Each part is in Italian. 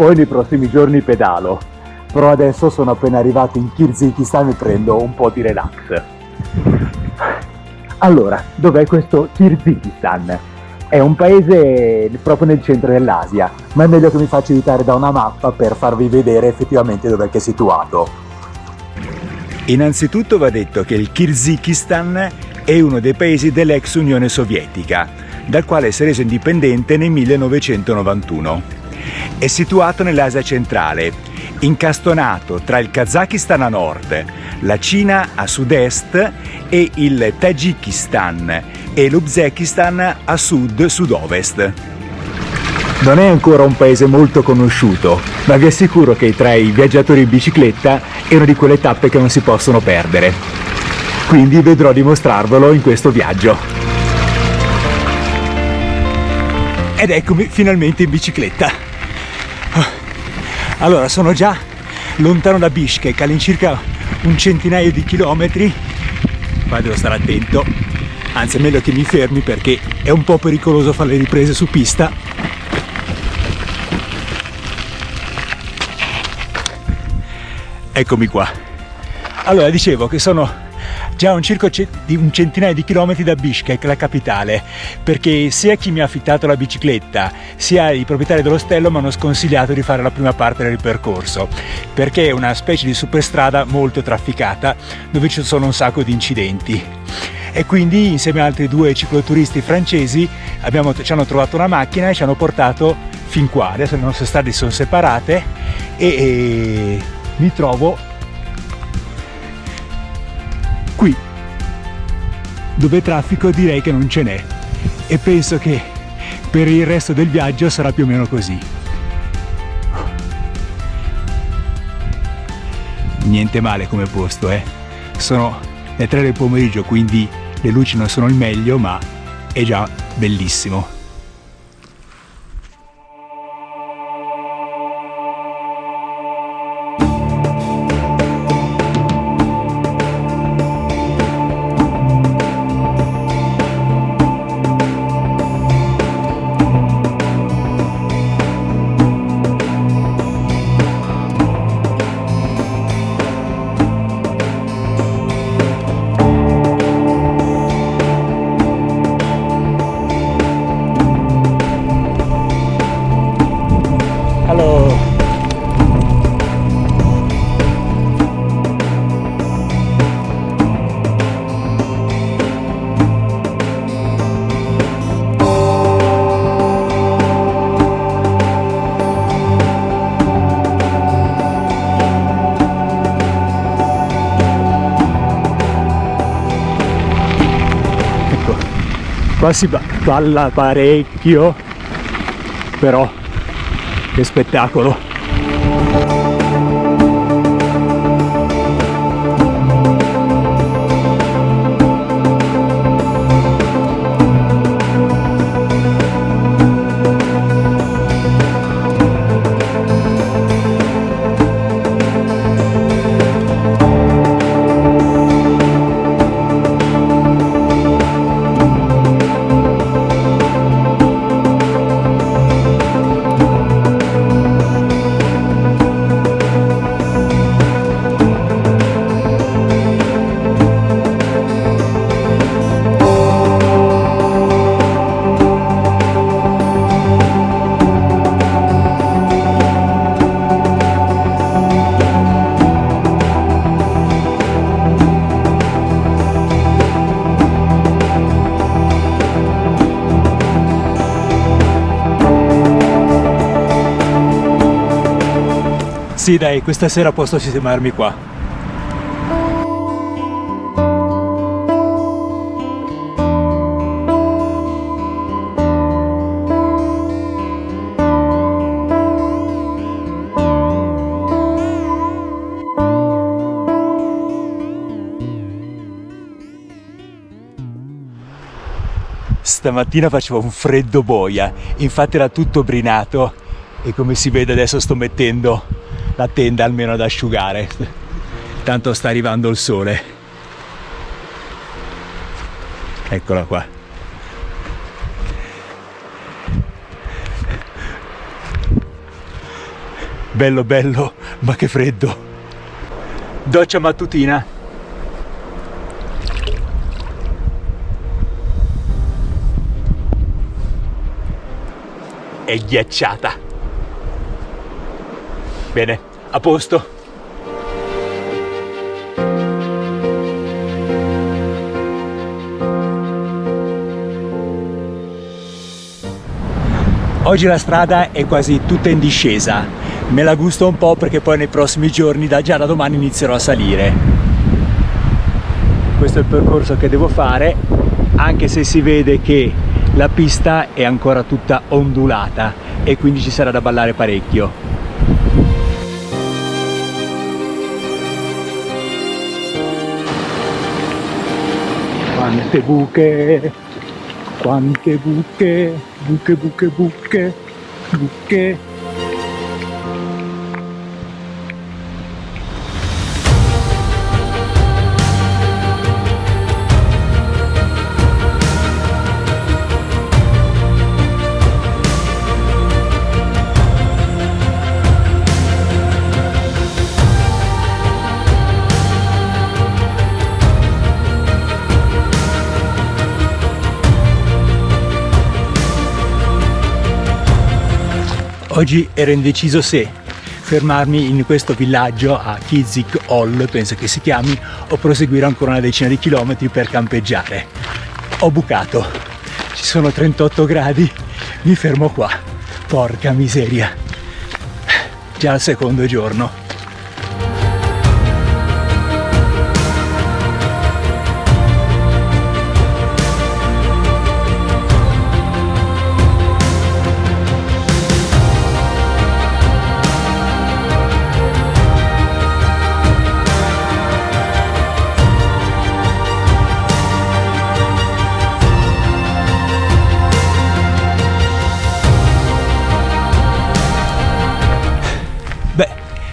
poi nei prossimi giorni pedalo. Però adesso sono appena arrivato in Kirghizistan e prendo un po' di relax. Allora, dov'è questo Kirghizistan? È un paese proprio nel centro dell'Asia, ma è meglio che mi faccia aiutare da una mappa per farvi vedere effettivamente dov'è che è situato. Innanzitutto va detto che il Kirghizistan è uno dei paesi dell'ex Unione Sovietica, dal quale si è reso indipendente nel 1991. È situato nell'Asia centrale, incastonato tra il Kazakistan a nord, la Cina a sud-est e il Tagikistan e l'Uzbekistan a sud-sud-ovest. Non è ancora un paese molto conosciuto, ma vi assicuro che tra i viaggiatori in bicicletta è una di quelle tappe che non si possono perdere. Quindi vedrò di mostrarvelo in questo viaggio. Ed eccomi finalmente in bicicletta. Allora, sono già lontano da Bishkek, all'incirca un centinaio di chilometri, ma devo stare attento, anzi è meglio che mi fermi perché è un po' pericoloso fare le riprese su pista. Eccomi qua. Allora, dicevo che sono già circa un centinaio di chilometri da Bishkek, la capitale, perché sia chi mi ha affittato la bicicletta sia i proprietari dell'ostello mi hanno sconsigliato di fare la prima parte del percorso, perché è una specie di superstrada molto trafficata dove ci sono un sacco di incidenti. E quindi insieme a altri due cicloturisti francesi ci hanno trovato una macchina e ci hanno portato fin qua. Adesso le nostre strade sono separate e mi trovo qui, dove traffico direi che non ce n'è, e penso che per il resto del viaggio sarà più o meno così. Niente male come posto, Sono le 3 del pomeriggio, quindi le luci non sono il meglio, ma è già bellissimo. Qua si balla parecchio, però che spettacolo! Sì dai, questa sera posso sistemarmi qua. Stamattina faceva un freddo boia, infatti era tutto brinato e come si vede adesso sto mettendo la tenda almeno ad asciugare, tanto sta arrivando il sole. Eccola qua. Bello bello, ma che freddo. Doccia mattutina. È ghiacciata. Bene, a posto. Oggi la strada è quasi tutta in discesa, me la gusto un po' perché poi nei prossimi giorni, già da domani, inizierò a salire. Questo è il percorso che devo fare, anche se si vede che la pista è ancora tutta ondulata e quindi ci sarà da ballare parecchio. Quante buche! Quante buche, buche, buche, buche, buche. Oggi ero indeciso se fermarmi in questo villaggio a Kizik Ol, penso che si chiami, o proseguire ancora una decina di chilometri per campeggiare. Ho bucato, ci sono 38 gradi, mi fermo qua. Porca miseria, già il secondo giorno.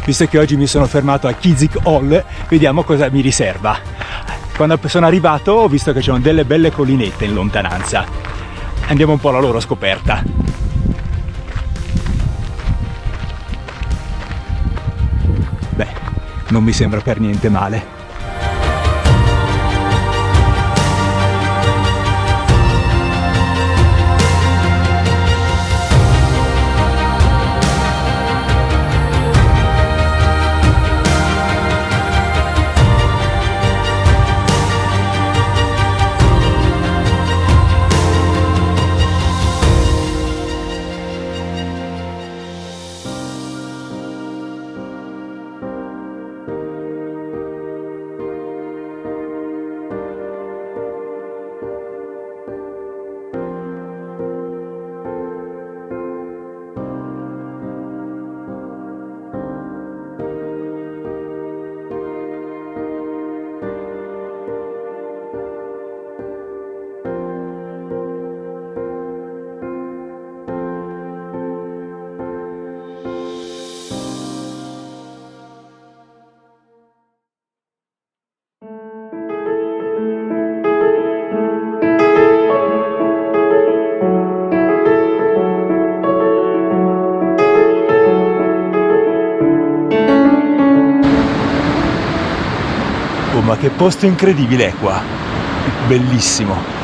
Visto che oggi mi sono fermato a Kizik Ol, vediamo cosa mi riserva. Quando sono arrivato ho visto che c'erano delle belle collinette in lontananza. Andiamo un po' alla loro scoperta. Beh, non mi sembra per niente male. Oh, ma che posto incredibile è qua! Bellissimo!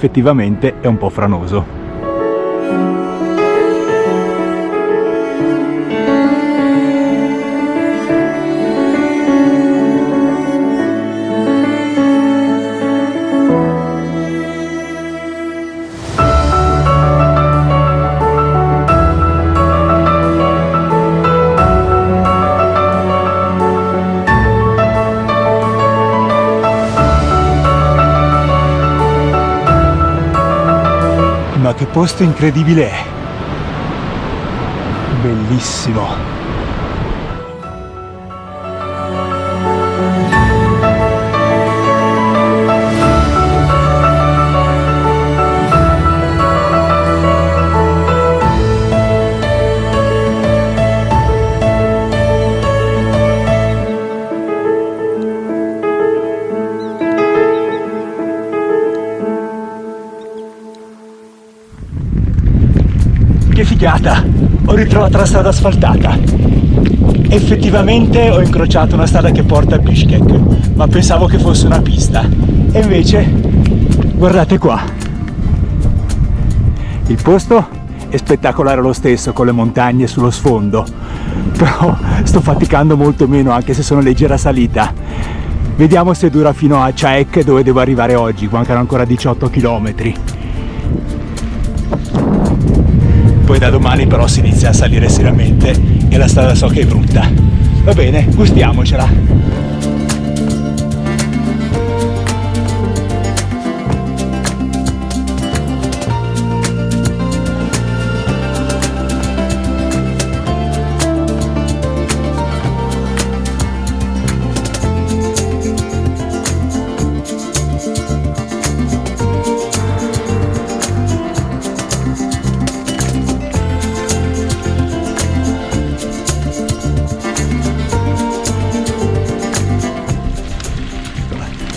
effettivamente è un po' franoso. Ma che posto incredibile è! Bellissimo! Che figata! Ho ritrovato la strada asfaltata. Effettivamente ho incrociato una strada che porta a Bishkek, ma pensavo che fosse una pista. E invece, guardate qua. Il posto è spettacolare lo stesso, con le montagne sullo sfondo. Però sto faticando molto meno, anche se sono leggera salita. Vediamo se dura fino a Chaek, dove devo arrivare oggi. Mancano ancora 18 km. Poi da domani però si inizia a salire seriamente e la strada so che è brutta. Va bene, gustiamocela.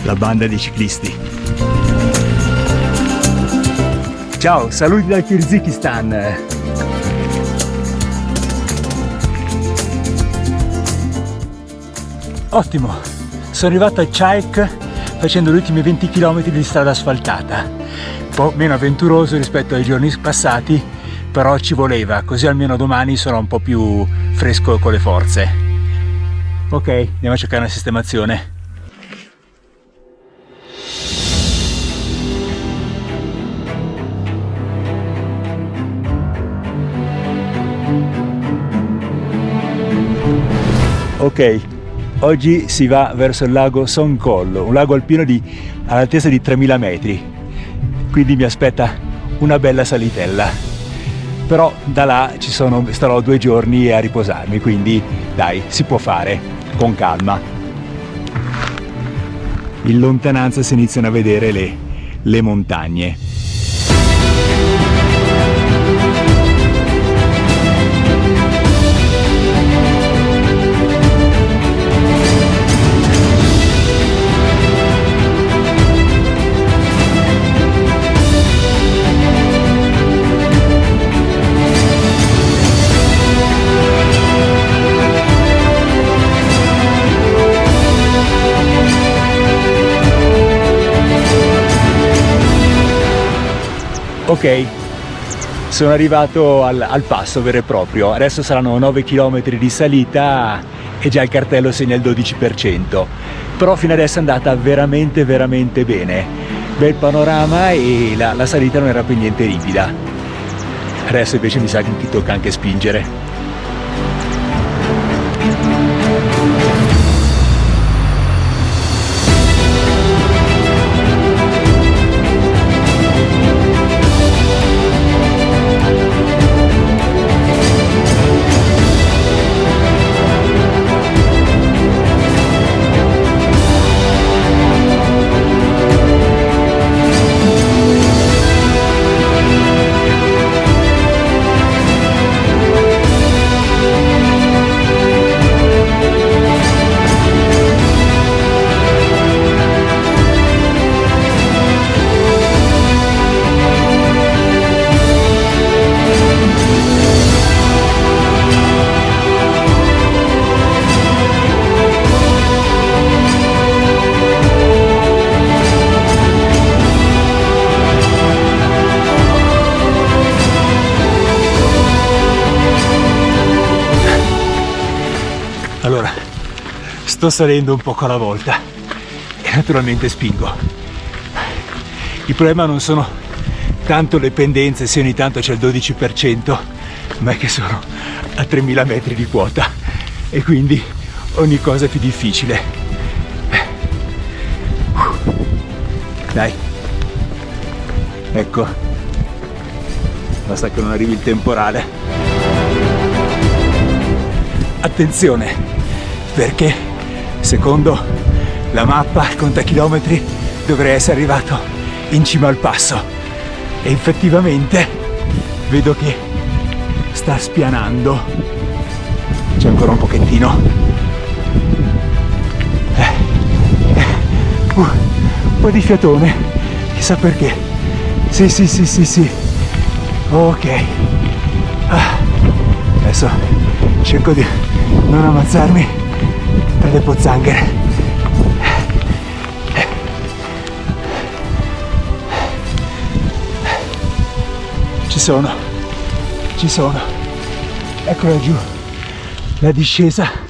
La banda di ciclisti. Ciao, saluti dal Kirghizistan. Ottimo, sono arrivato a Chaek facendo gli ultimi 20 km di strada asfaltata. Un po' meno avventuroso rispetto ai giorni passati, però ci voleva, così almeno domani sarò un po' più fresco con le forze. Ok, andiamo a cercare una sistemazione. Ok, oggi si va verso il lago Songkhol, un lago alpino all'altezza di 3000 metri, quindi mi aspetta una bella salitella. Però da là starò 2 giorni a riposarmi, quindi dai, si può fare, con calma. In lontananza si iniziano a vedere le montagne. Ok, sono arrivato al passo vero e proprio, adesso saranno 9 km di salita e già il cartello segna il 12%, però fino adesso è andata veramente bene, bel panorama e la salita non era per niente ripida, adesso invece mi sa che mi tocca anche spingere. sto salendo un poco alla volta e naturalmente spingo. Il problema non sono tanto le pendenze, se ogni tanto c'è il 12%, ma è che sono a 3000 metri di quota e quindi ogni cosa è più difficile. Dai, ecco, basta che non arrivi il temporale. Attenzione, perché secondo la mappa, il contachilometri, dovrei essere arrivato in cima al passo e effettivamente vedo che sta spianando. C'è ancora un pochettino. Un po' di fiatone, chissà perché. Sì. Ok. Adesso cerco di non ammazzarmi per le pozzanghere. Ci sono. Eccola giù, la discesa.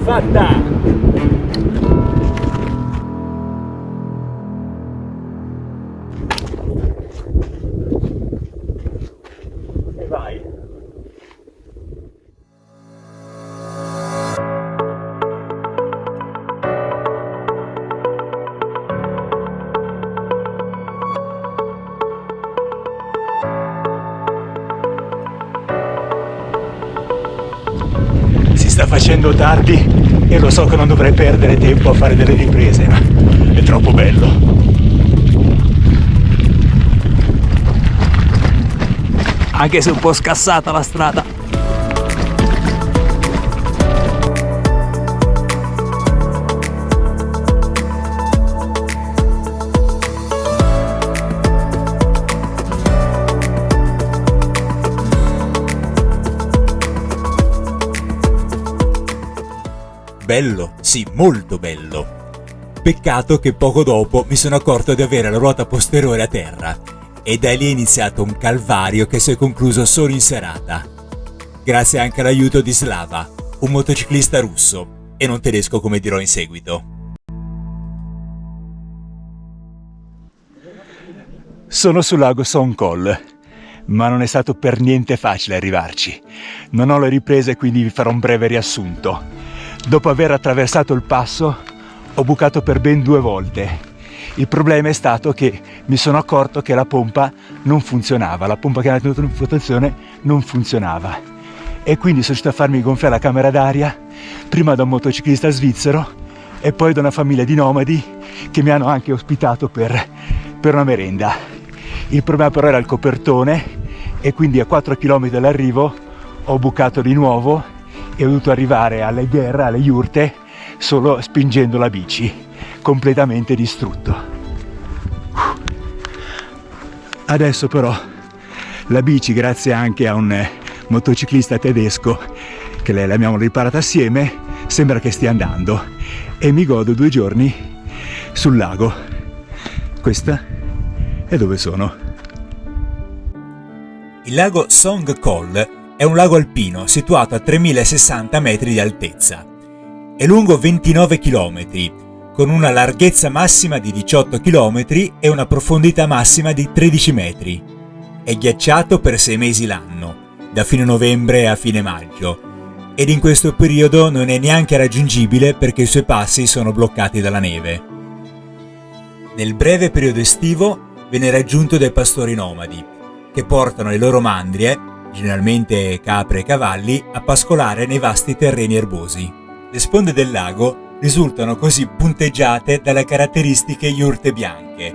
Fatta! E vai! Si sta facendo tardi e lo so che non dovrei perdere tempo a fare delle riprese, ma è troppo bello. Anche se è un po' scassata la strada. Bello, sì, molto bello. Peccato che poco dopo mi sono accorto di avere la ruota posteriore a terra e da lì è iniziato un calvario che si è concluso solo in serata. Grazie anche all'aiuto di Slava, un motociclista russo, e non tedesco come dirò in seguito. Sono sul lago Sonkol, ma non è stato per niente facile arrivarci. Non ho le riprese, quindi vi farò un breve riassunto. Dopo aver attraversato il passo, ho bucato per ben 2 volte. Il problema è stato che mi sono accorto che la pompa non funzionava, la pompa che era tenuta in rotazione non funzionava. E quindi sono riuscito a farmi gonfiare la camera d'aria, prima da un motociclista svizzero e poi da una famiglia di nomadi che mi hanno anche ospitato per una merenda. Il problema però era il copertone e quindi a 4 km dall'arrivo ho bucato di nuovo e ho dovuto arrivare alle gherre, alle iurte, solo spingendo la bici, completamente distrutto. Adesso però la bici, grazie anche a un motociclista tedesco che l'abbiamo riparata assieme, sembra che stia andando e mi godo 2 giorni sul lago. Questa è dove sono. Il lago Songkol è un lago alpino situato a 3060 metri di altezza. È lungo 29 km, con una larghezza massima di 18 km e una profondità massima di 13 metri. È ghiacciato per 6 mesi l'anno, da fine novembre a fine maggio, ed in questo periodo non è neanche raggiungibile perché i suoi passi sono bloccati dalla neve. Nel breve periodo estivo viene raggiunto dai pastori nomadi, che portano le loro mandrie, generalmente capre e cavalli, a pascolare nei vasti terreni erbosi. Le sponde del lago risultano così punteggiate dalle caratteristiche iurte bianche,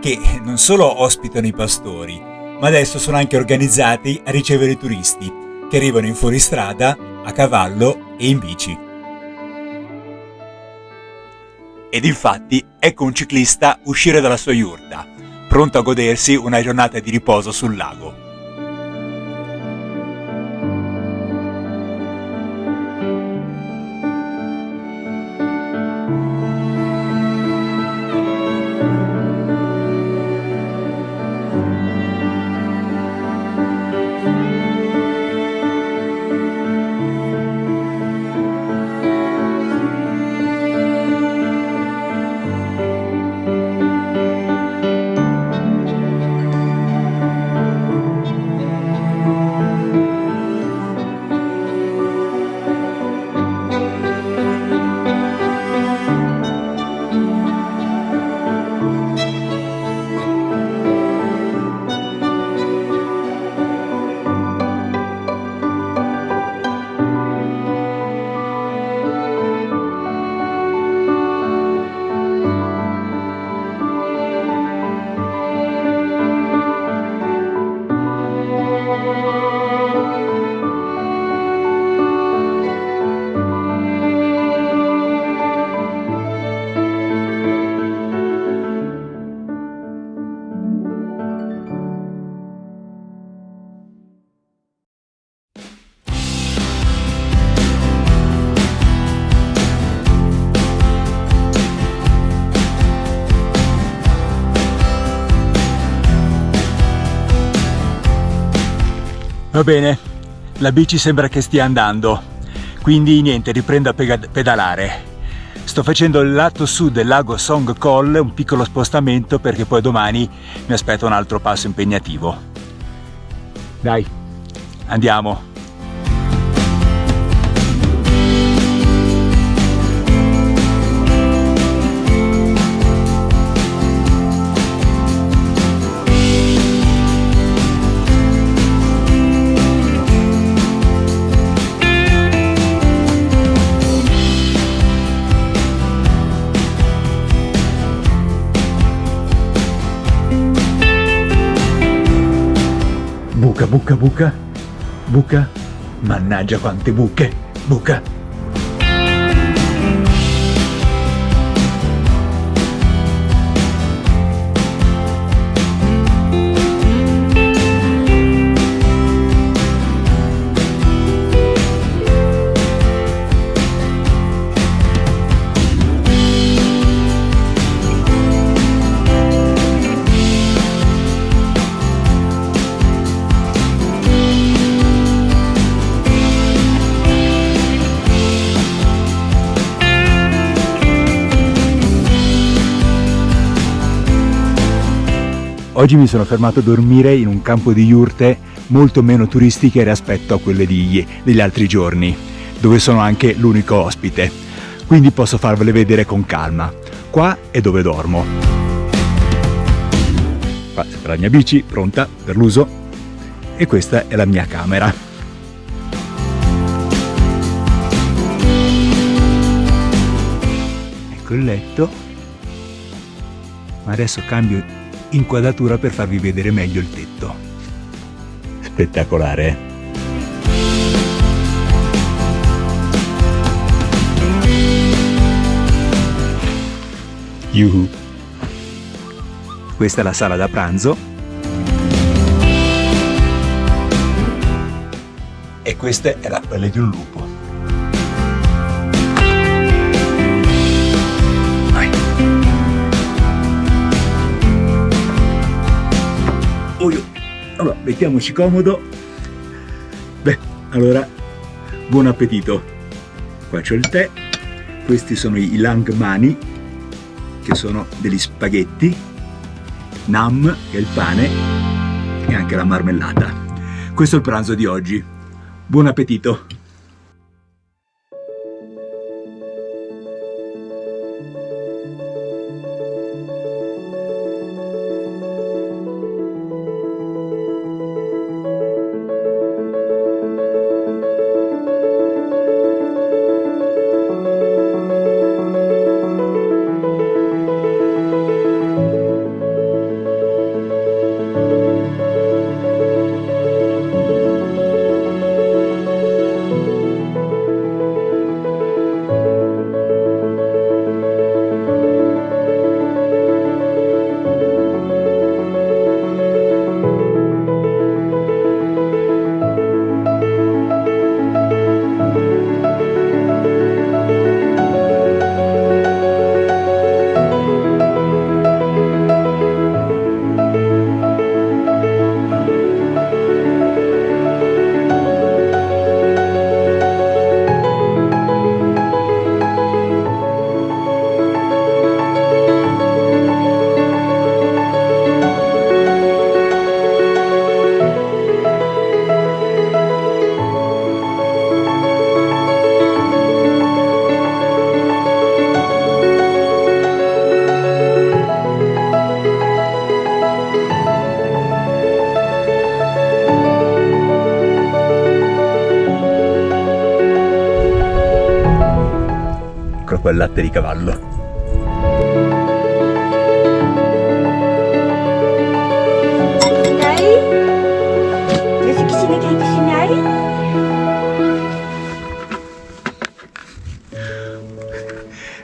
che non solo ospitano i pastori, ma adesso sono anche organizzati a ricevere i turisti, che arrivano in fuoristrada, a cavallo e in bici. Ed infatti ecco un ciclista uscire dalla sua iurta, pronto a godersi una giornata di riposo sul lago. Va bene, la bici sembra che stia andando, quindi niente, riprendo a pedalare. Sto facendo il lato sud del lago Song Col, un piccolo spostamento perché poi domani mi aspetta un altro passo impegnativo. Dai, andiamo. Buca, buca, buca, buca, mannaggia quante buche, buca. Oggi mi sono fermato a dormire in un campo di iurte molto meno turistiche rispetto a quelle degli altri giorni, dove sono anche l'unico ospite, quindi posso farvele vedere con calma. Qua è dove dormo. Qua c'è la mia bici pronta per l'uso e questa è la mia camera. Ecco il letto, ma adesso cambio inquadratura per farvi vedere meglio il tetto. Spettacolare, eh? Yuhu. Questa è la sala da pranzo e questa è la pelle di un lupo. Allora, mettiamoci comodo. Beh, allora, buon appetito. Qua c'ho il tè, questi sono i lang mani, che sono degli spaghetti, nam, che è il pane, e anche la marmellata. Questo è il pranzo di oggi. Buon appetito! Qua il latte di cavallo.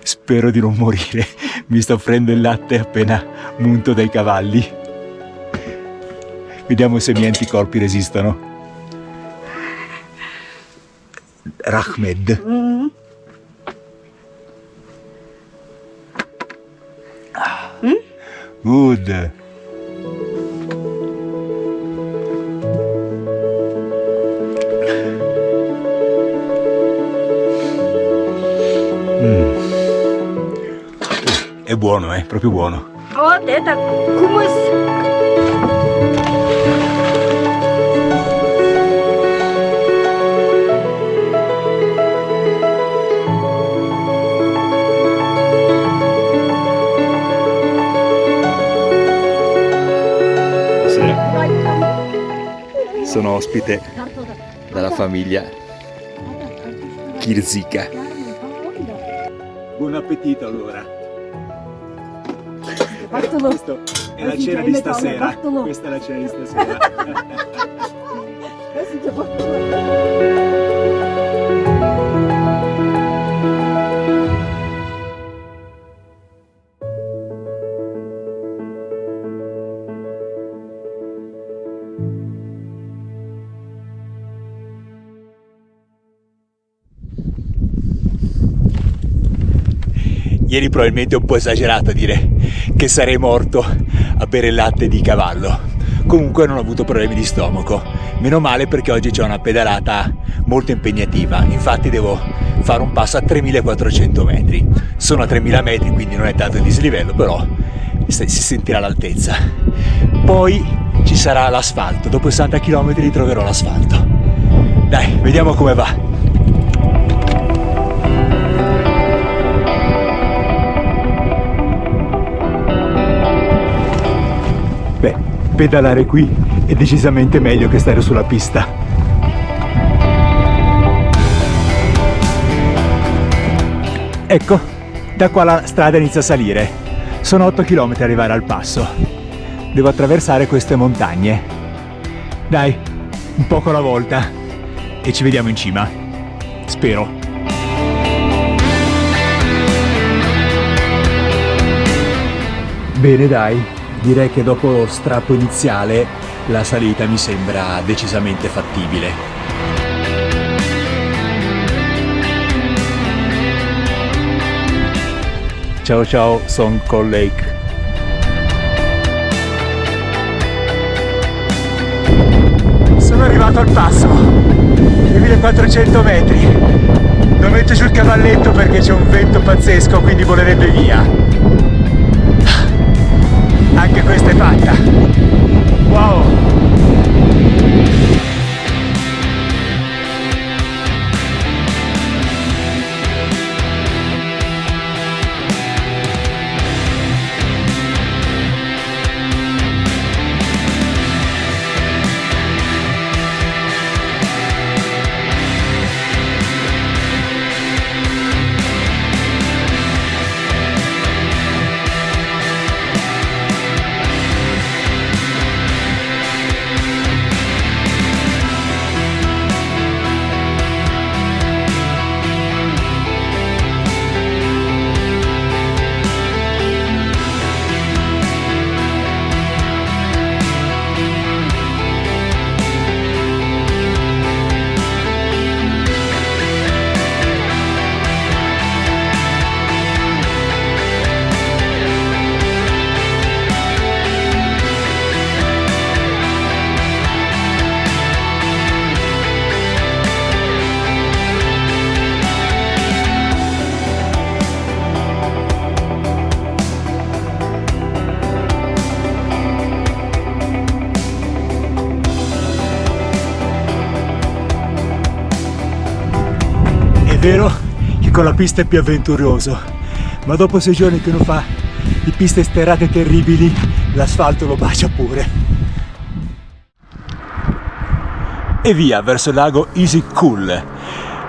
Spero di non morire, mi sto offrendo il latte appena munto dai cavalli. Vediamo se i miei anticorpi resistono. Rahmed. Good. È buono, proprio buono. Oh, teta, hummus. Sono ospite dalla famiglia Kirzika. Buon appetito allora. Questa è la cena di stasera. Questa è la cena di stasera. Ieri probabilmente è un po' esagerato dire che sarei morto a bere il latte di cavallo. Comunque non ho avuto problemi di stomaco. Meno male, perché oggi c'è una pedalata molto impegnativa. Infatti devo fare un passo a 3400 metri. Sono a 3000 metri, quindi non è tanto il dislivello, però si sentirà l'altezza. Poi ci sarà l'asfalto. Dopo 60 km troverò l'asfalto. Dai, vediamo come va. Beh, pedalare qui è decisamente meglio che stare sulla pista. Ecco, da qua la strada inizia a salire. Sono 8 km ad arrivare al passo. Devo attraversare queste montagne. Dai, un poco alla volta e ci vediamo in cima. Spero. Bene, dai. Direi che dopo lo strappo iniziale la salita mi sembra decisamente fattibile. Ciao ciao, Song Call Lake. Sono arrivato al passo, 2400 metri. Lo metto sul cavalletto perché c'è un vento pazzesco, quindi volerebbe via. Anche questa è fatta. Wow! È vero che con la pista è più avventuroso, ma dopo 6 giorni che uno fa di piste sterrate terribili, l'asfalto lo bacia pure. E via verso il lago Isyk-Kul.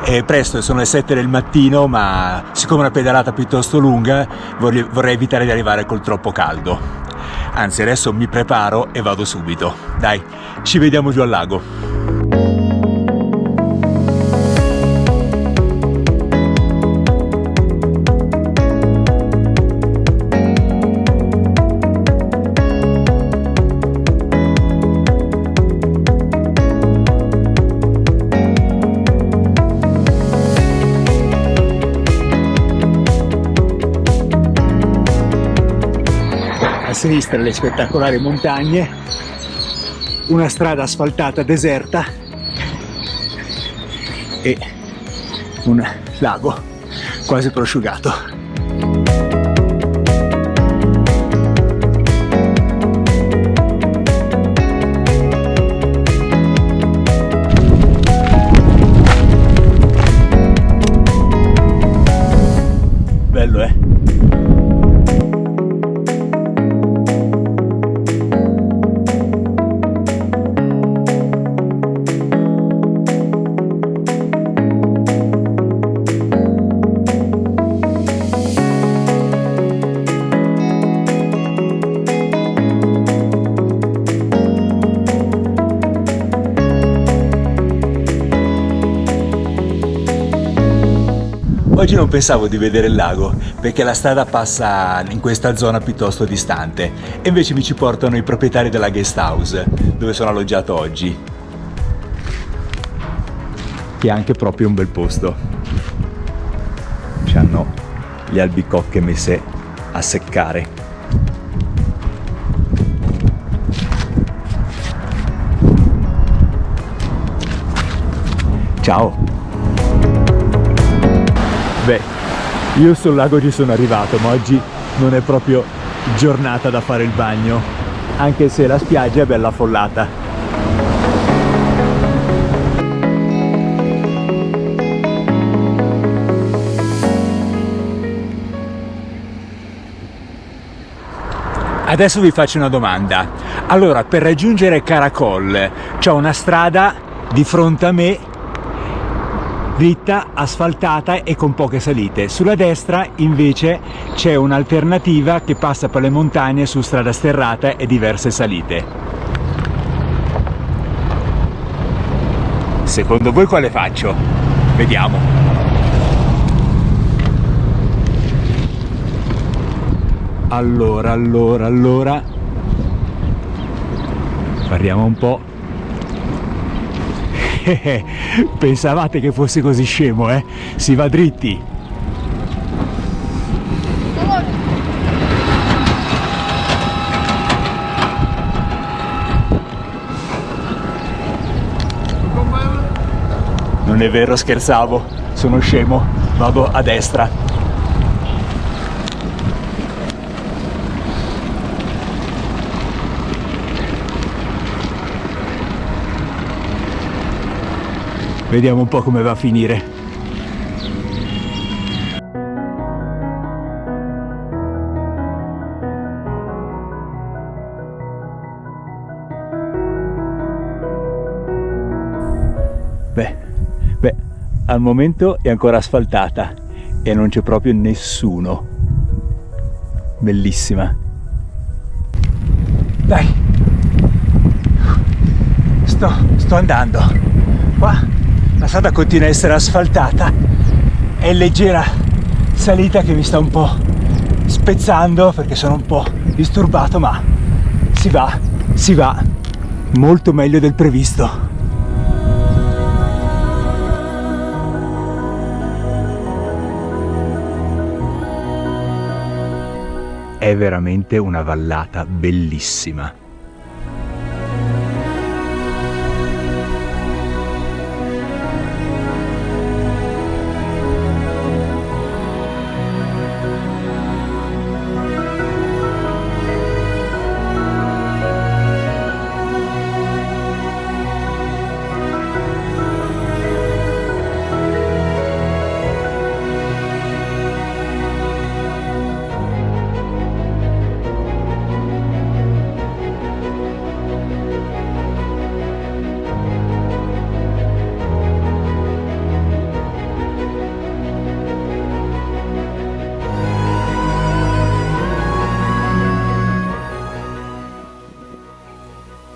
È presto, sono le 7 del mattino, ma siccome è una pedalata piuttosto lunga vorrei evitare di arrivare col troppo caldo. Anzi, adesso mi preparo e vado subito. Dai, ci vediamo giù al lago. A sinistra le spettacolari montagne, una strada asfaltata deserta e un lago quasi prosciugato. Oggi non pensavo di vedere il lago perché la strada passa in questa zona piuttosto distante e invece mi ci portano i proprietari della guest house dove sono alloggiato oggi, che è anche proprio un bel posto. Ci hanno le albicocche messe a seccare. Ciao! Beh, io sul lago ci sono arrivato, ma oggi non è proprio giornata da fare il bagno, anche se la spiaggia è bella affollata. Adesso vi faccio una domanda. Allora, per raggiungere Caracol c'è una strada di fronte a me dritta, asfaltata e con poche salite. Sulla destra invece c'è un'alternativa che passa per le montagne su strada sterrata e diverse salite. Secondo voi quale faccio? Vediamo. Allora. Parliamo un po'. Pensavate che fosse così scemo, eh? Si va dritti. Non è vero, scherzavo, sono scemo, vado a destra. Vediamo un po' come va a finire. Beh, al momento è ancora asfaltata e non c'è proprio nessuno. Bellissima. Dai, sto andando. Qua la strada continua a essere asfaltata, è leggera salita che mi sta un po' spezzando perché sono un po' disturbato, ma si va molto meglio del previsto. È veramente una vallata bellissima.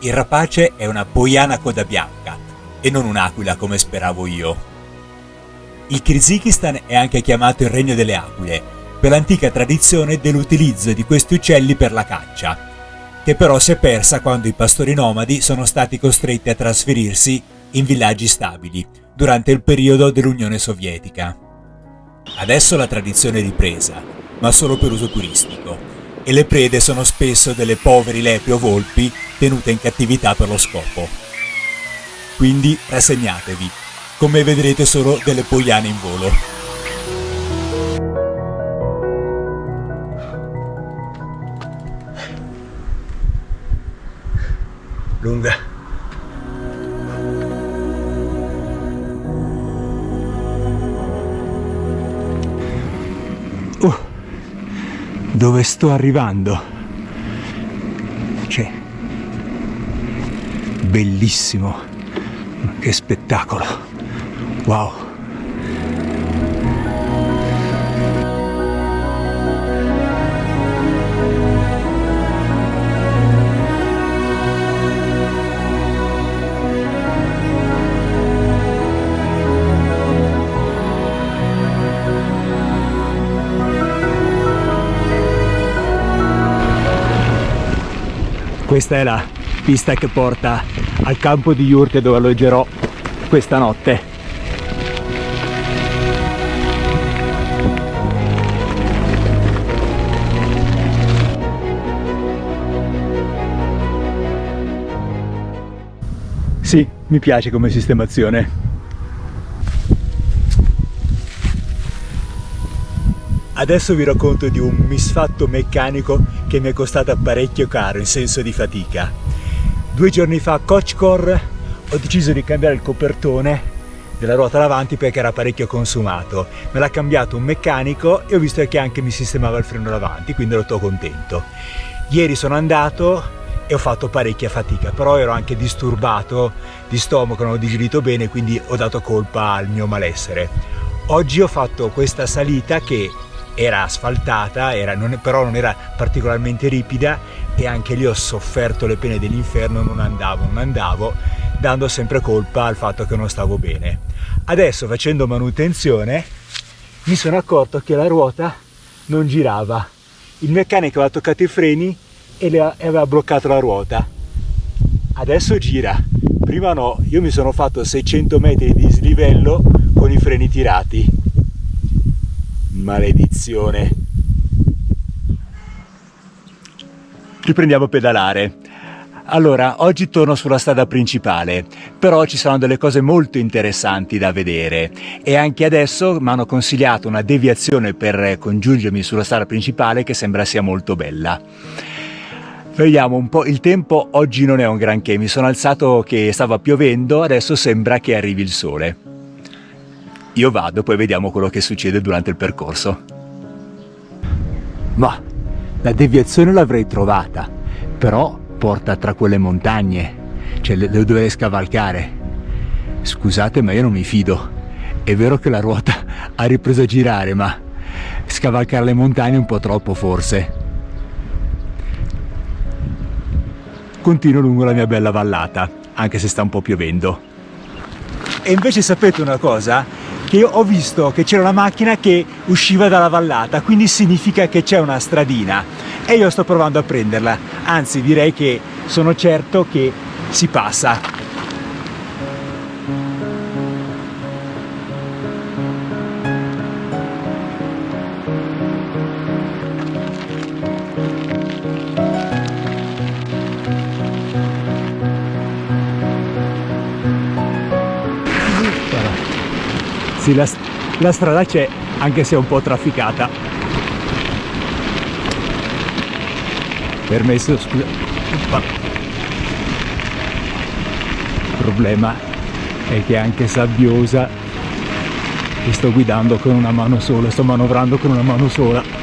Il rapace è una boiana coda bianca e non un'aquila come speravo io. Il Kirghizistan è anche chiamato il regno delle aquile per l'antica tradizione dell'utilizzo di questi uccelli per la caccia, che però si è persa quando i pastori nomadi sono stati costretti a trasferirsi in villaggi stabili durante il periodo dell'Unione Sovietica. Adesso la tradizione è ripresa, ma solo per uso turistico, e le prede sono spesso delle poveri lepri o volpi tenute in cattività per lo scopo. Quindi rassegnatevi, come vedrete solo delle poiane in volo. Lunga. Dove sto arrivando? C'è. Bellissimo. Che spettacolo. Wow. Questa è la pista che porta al campo di Jurte dove alloggerò questa notte. Sì, mi piace come sistemazione. Adesso vi racconto di un misfatto meccanico che mi è costato parecchio caro in senso di fatica. 2 giorni fa a Kočkor ho deciso di cambiare il copertone della ruota davanti perché era parecchio consumato. Me l'ha cambiato un meccanico e ho visto che anche mi sistemava il freno davanti, quindi ero contento. Ieri sono andato e ho fatto parecchia fatica, però ero anche disturbato di stomaco, non ho digerito bene, quindi ho dato colpa al mio malessere. Oggi ho fatto questa salita che era asfaltata, però non era particolarmente ripida, e anche lì ho sofferto le pene dell'inferno, non andavo, dando sempre colpa al fatto che non stavo bene. Adesso, facendo manutenzione, mi sono accorto che la ruota non girava. Il meccanico aveva toccato i freni e aveva bloccato la ruota. Adesso gira. Prima no, io mi sono fatto 600 metri di dislivello con i freni tirati. Maledizione. Riprendiamo a pedalare. Allora, oggi torno sulla strada principale, però ci saranno delle cose molto interessanti da vedere e anche adesso mi hanno consigliato una deviazione per congiungermi sulla strada principale che sembra sia molto bella. Vediamo un po', il tempo oggi non è un granché, mi sono alzato che stava piovendo, adesso sembra che arrivi il sole. Io vado, poi vediamo quello che succede durante il percorso. Ma la deviazione l'avrei trovata, però porta tra quelle montagne, cioè le dovrei scavalcare. Scusate, ma io non mi fido. È vero che la ruota ha ripreso a girare, ma scavalcare le montagne è un po' troppo forse. Continuo lungo la mia bella vallata, anche se sta un po' piovendo. E invece sapete una cosa? Che io ho visto che c'era una macchina che usciva dalla vallata, quindi significa che c'è una stradina e io sto provando a prenderla, anzi direi che sono certo che si passa. Sì, la strada c'è, anche se è un po' trafficata. Permesso, scusa. Il problema è che è anche sabbiosa e sto guidando con una mano sola, sto manovrando con una mano sola.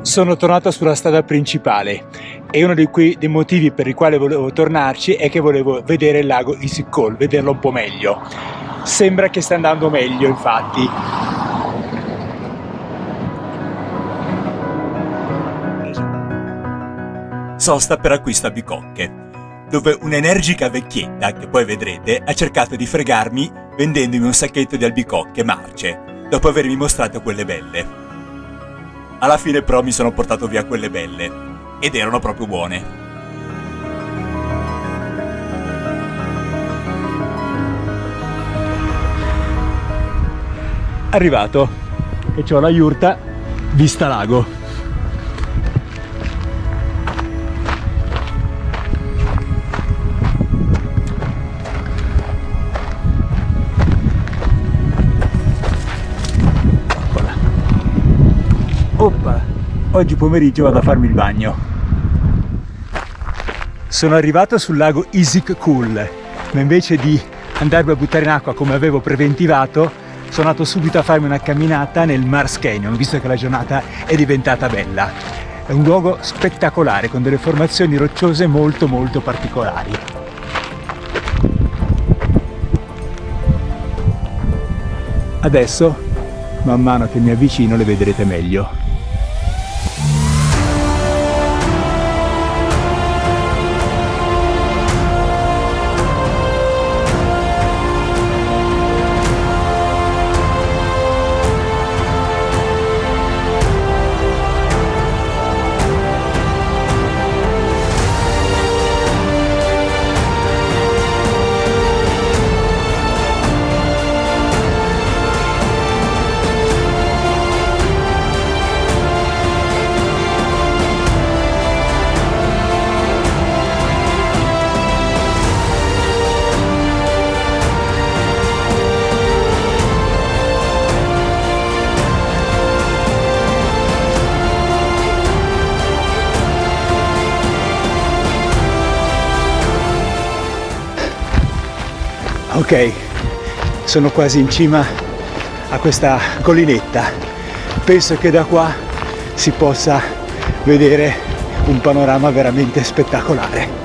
Sono tornato sulla strada principale e uno dei motivi per i quali volevo tornarci è che volevo vedere il lago Issyk-Kul, vederlo un po' meglio. Sembra che stia andando meglio, infatti. Sosta per acquisto a Bicocche, dove un'energica vecchietta, che poi vedrete, ha cercato di fregarmi vendendomi un sacchetto di albicocche marce, dopo avermi mostrato quelle belle. Alla fine però mi sono portato via quelle belle, ed erano proprio buone. Arrivato e c'ho la yurta vista lago. Oppa, oggi pomeriggio vado a farmi il bagno. Sono arrivato sul lago Issyk-Kul, ma invece di andarmi a buttare in acqua come avevo preventivato, sono andato subito a farmi una camminata nel Mars Canyon, visto che la giornata è diventata bella. È un luogo spettacolare, con delle formazioni rocciose molto molto particolari. Adesso, man mano che mi avvicino, le vedrete meglio. Ok, sono quasi in cima a questa collinetta. Penso che da qua si possa vedere un panorama veramente spettacolare.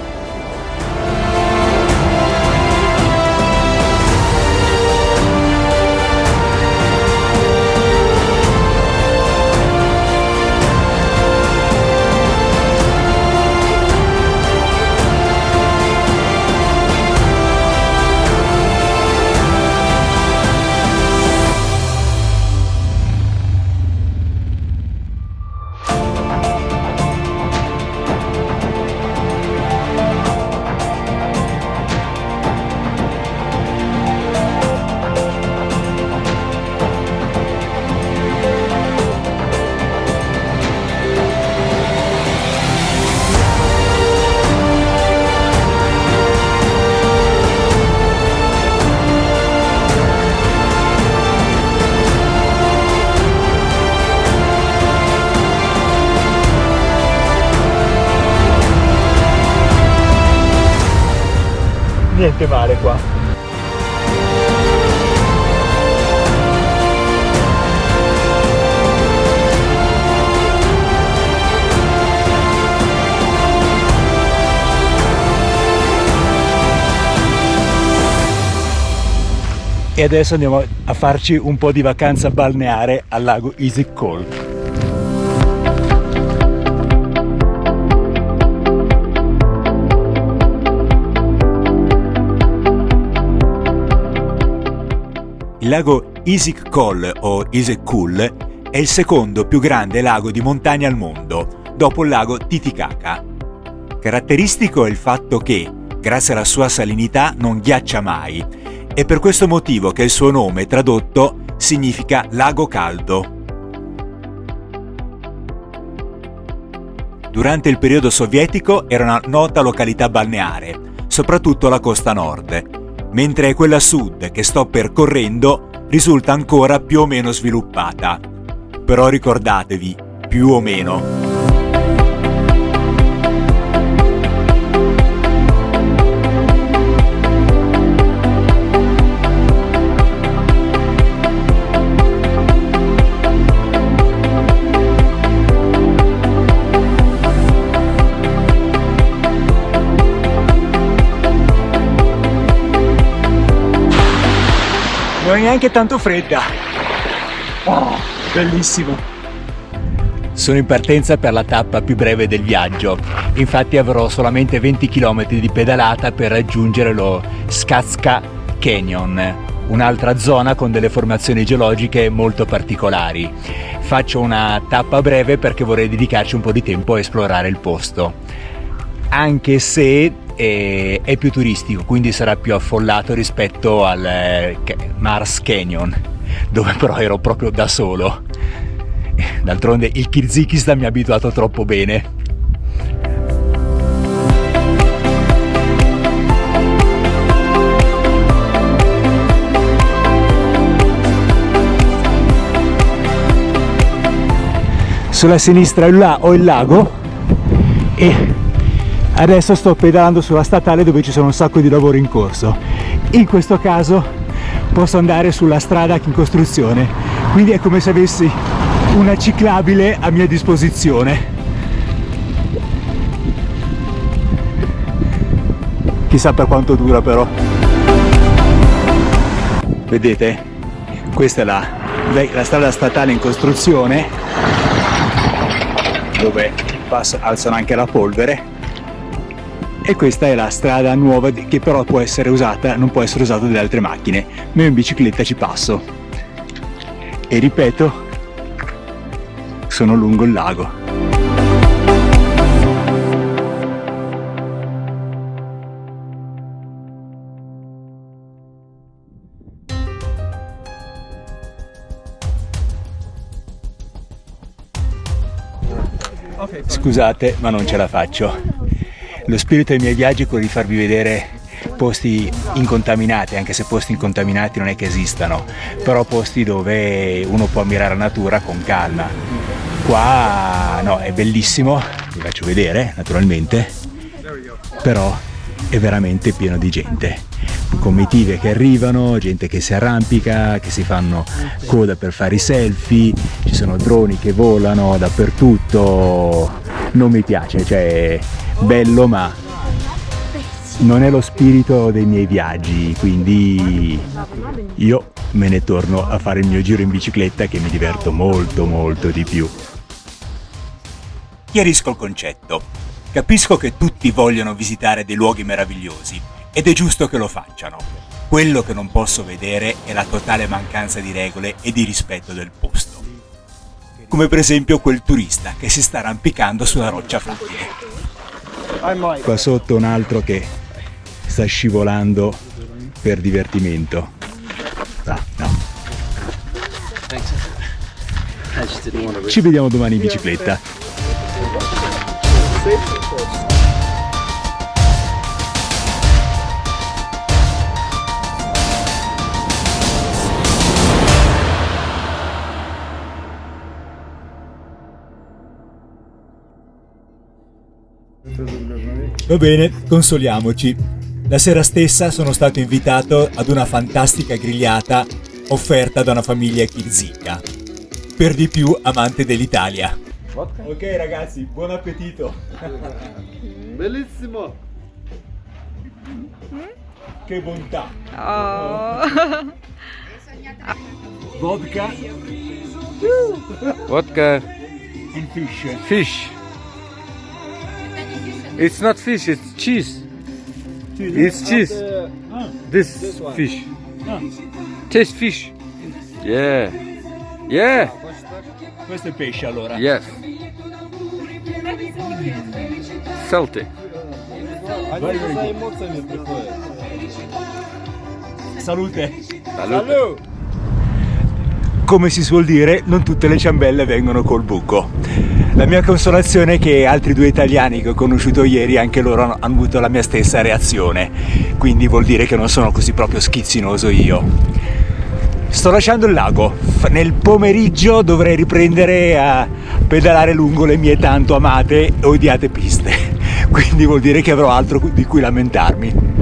Niente male qua. E adesso andiamo a farci un po' di vacanza balneare al lago Issyk-Kul. Il lago Issyk-Kul o Issyk-Kul è il secondo più grande lago di montagna al mondo, dopo il lago Titicaca. Caratteristico è il fatto che, grazie alla sua salinità, non ghiaccia mai. È per questo motivo che il suo nome, tradotto, significa lago caldo. Durante il periodo sovietico era una nota località balneare, soprattutto la costa nord, mentre quella sud, che sto percorrendo, risulta ancora più o meno sviluppata. Però ricordatevi, più o meno. Non è neanche tanto fredda. Oh, bellissimo. Sono in partenza per la tappa più breve del viaggio. Infatti avrò solamente 20 km di pedalata per raggiungere lo Skazka Canyon, un'altra zona con delle formazioni geologiche molto particolari. Faccio una tappa breve perché vorrei dedicarci un po' di tempo a esplorare il posto. Anche se è più turistico, quindi sarà più affollato rispetto al Mars Canyon, dove però ero proprio da solo. D'altronde il Kirghizistan mi ha abituato troppo bene. Sulla sinistra là ho il lago e Adesso sto pedalando sulla statale dove ci sono un sacco di lavori in corso. In questo caso posso andare sulla strada in costruzione, quindi è come se avessi una ciclabile a mia disposizione. Chissà per quanto dura però. Vedete? Questa è la strada statale in costruzione, dove alzano anche la polvere. E questa è la strada nuova che però può essere usata, non può essere usata dalle altre macchine, ma io in bicicletta ci passo. E ripeto, sono lungo il lago. Scusate, ma non ce la faccio. Lo spirito dei miei viaggi è quello di farvi vedere posti incontaminati, anche se posti incontaminati non è che esistano, però posti dove uno può ammirare la natura con calma. Qua no, è bellissimo, vi faccio vedere naturalmente, però è veramente pieno di gente, comitive che arrivano, gente che si arrampica, che si fanno coda per fare i selfie, ci sono droni che volano dappertutto. Non mi piace, cioè bello, ma non è lo spirito dei miei viaggi, quindi io me ne torno a fare il mio giro in bicicletta, che mi diverto molto di più. Chiarisco il concetto. Capisco che tutti vogliono visitare dei luoghi meravigliosi ed è giusto che lo facciano. Quello che non posso vedere è la totale mancanza di regole e di rispetto del posto. Come per esempio quel turista che si sta arrampicando sulla roccia fragile. Qua sotto un altro che sta scivolando per divertimento. No. Ci vediamo domani in bicicletta. Va bene, consoliamoci. La sera stessa sono stato invitato ad una fantastica grigliata offerta da una famiglia kirghizia, per di più amante dell'Italia. Ok ragazzi, buon appetito! Bellissimo! Che bontà! Oh. Vodka Vodka, and fish. fish. It's not fish, it's cheese. It's cheese. This fish. Taste fish. Yeah. Yeah. Questo è pesce allora. Yes. Salty. Salute! Salute. Come si suol dire, non tutte le ciambelle vengono col buco. La mia consolazione è che altri due italiani che ho conosciuto ieri, anche loro hanno avuto la mia stessa reazione, quindi vuol dire che non sono così proprio schizzinoso io. Sto lasciando il lago, nel pomeriggio dovrei riprendere a pedalare lungo le mie tanto amate e odiate piste, quindi vuol dire che avrò altro di cui lamentarmi.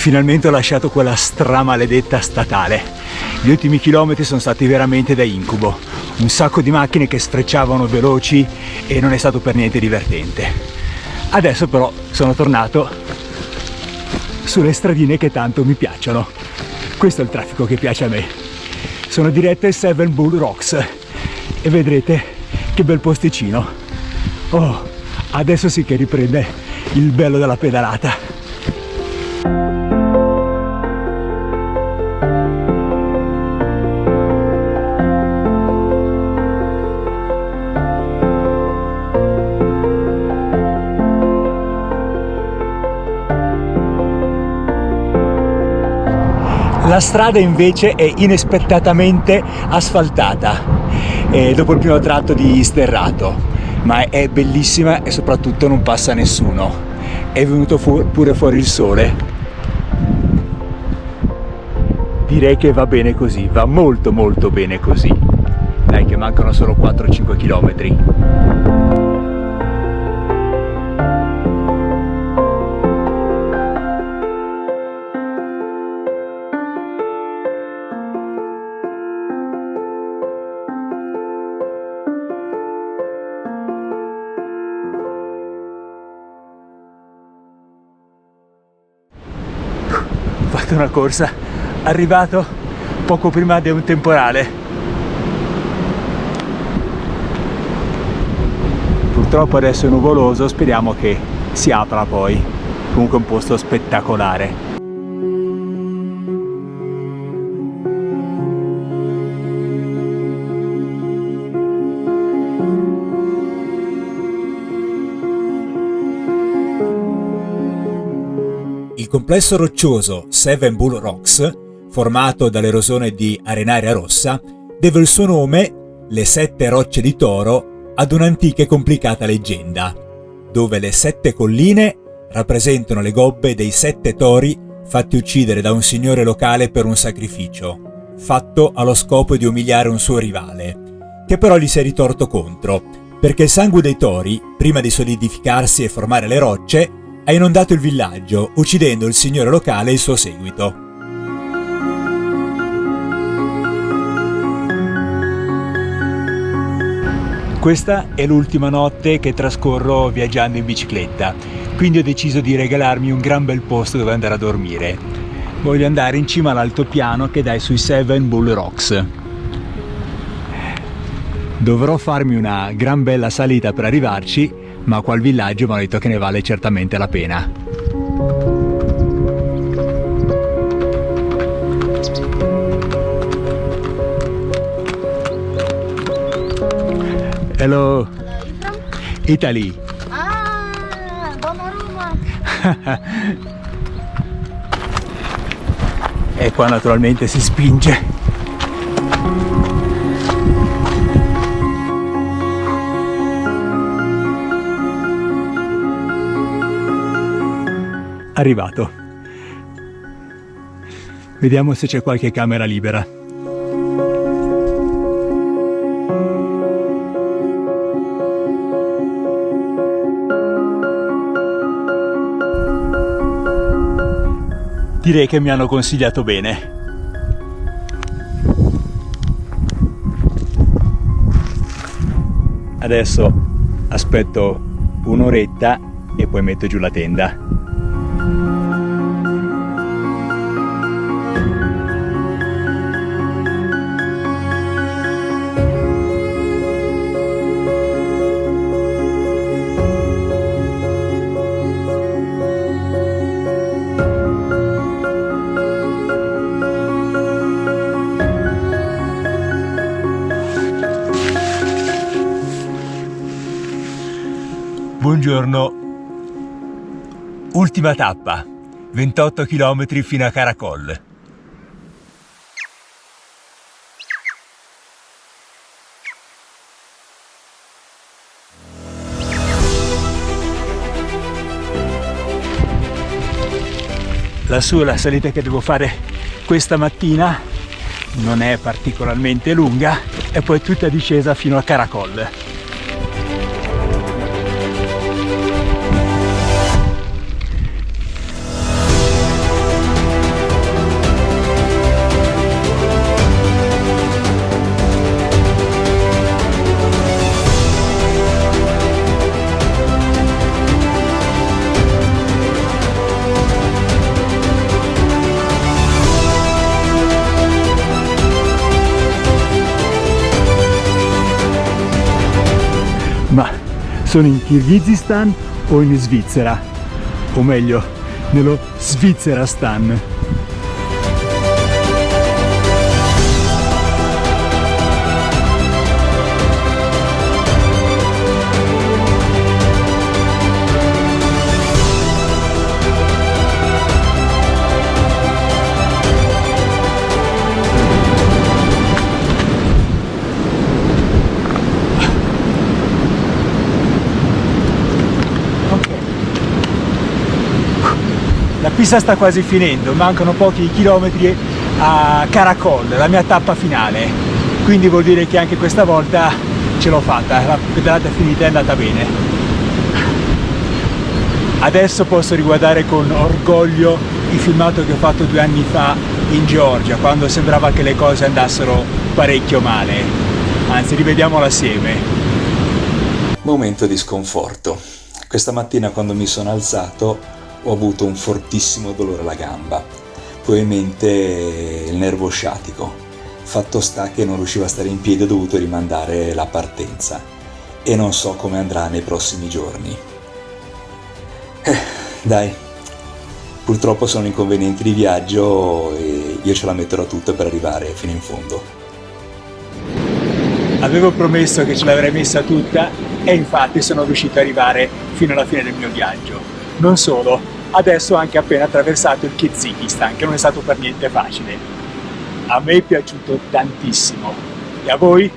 Finalmente ho lasciato quella stramaledetta statale. Gli ultimi chilometri sono stati veramente da incubo. Un sacco di macchine che sfrecciavano veloci e non è stato per niente divertente. Adesso però sono tornato sulle stradine che tanto mi piacciono. Questo è il traffico che piace a me. Sono diretto ai Seven Bull Rocks e vedrete che bel posticino. Oh, adesso sì che riprende il bello della pedalata. La strada invece è inaspettatamente asfaltata dopo il primo tratto di sterrato, ma è bellissima e soprattutto non passa nessuno. È venuto pure fuori il sole. direi che va bene così, va molto molto bene così. Dai che mancano solo 4-5 chilometri. Ho fatto una corsa, arrivato poco prima di un temporale. Purtroppo adesso è nuvoloso, speriamo che si apra poi. Comunque è un posto spettacolare. Il complesso roccioso Seven Bull Rocks, formato dall'erosione di arenaria rossa, deve il suo nome, le 7 rocce di toro, ad un'antica e complicata leggenda, dove le 7 colline rappresentano le gobbe dei 7 tori fatti uccidere da un signore locale per un sacrificio, fatto allo scopo di umiliare un suo rivale, che però gli si è ritorto contro, perché il sangue dei tori, prima di solidificarsi e formare le rocce, ha inondato il villaggio, uccidendo il signore locale e il suo seguito. Questa è l'ultima notte che trascorro viaggiando in bicicletta, quindi ho deciso di regalarmi un gran bel posto dove andare a dormire. Voglio andare in cima all'altopiano che dà sui Seven Bull Rocks. Dovrò farmi una gran bella salita per arrivarci, ma qua al villaggio mi hanno detto che ne vale certamente la pena. Hello. Italy. Ah, Donnarumma. E qua naturalmente si spinge. Arrivato. Vediamo se c'è qualche camera libera. Direi che mi hanno consigliato bene. Adesso aspetto un'oretta e poi metto giù la tenda. Buongiorno. Ultima tappa, 28 km fino a Caracol. Lassù la salita che devo fare questa mattina non è particolarmente lunga e poi tutta discesa fino a Caracol. Ma sono in Kirghizistan o in Svizzera? O meglio, nello Svizzerastan. La pista sta quasi finendo, mancano pochi chilometri a Karakol, la mia tappa finale, quindi vuol dire che anche questa volta ce l'ho fatta, la pedalata finita, è andata bene. Adesso posso riguardare con orgoglio il filmato che ho fatto 2 anni fa in Georgia, quando sembrava che le cose andassero parecchio male, anzi rivediamolo assieme. Momento di sconforto. Questa mattina quando mi sono alzato ho avuto un fortissimo dolore alla gamba, probabilmente il nervo sciatico. Fatto sta che non riuscivo a stare in piedi, ho dovuto rimandare la partenza e non so come andrà nei prossimi giorni. Dai, purtroppo sono inconvenienti di viaggio e io ce la metterò tutta per arrivare fino in fondo. Avevo promesso che ce l'avrei messa tutta e infatti sono riuscito ad arrivare fino alla fine del mio viaggio. Non solo, adesso ho anche appena attraversato il Kizikistan, che non è stato per niente facile. A me è piaciuto tantissimo. E a voi?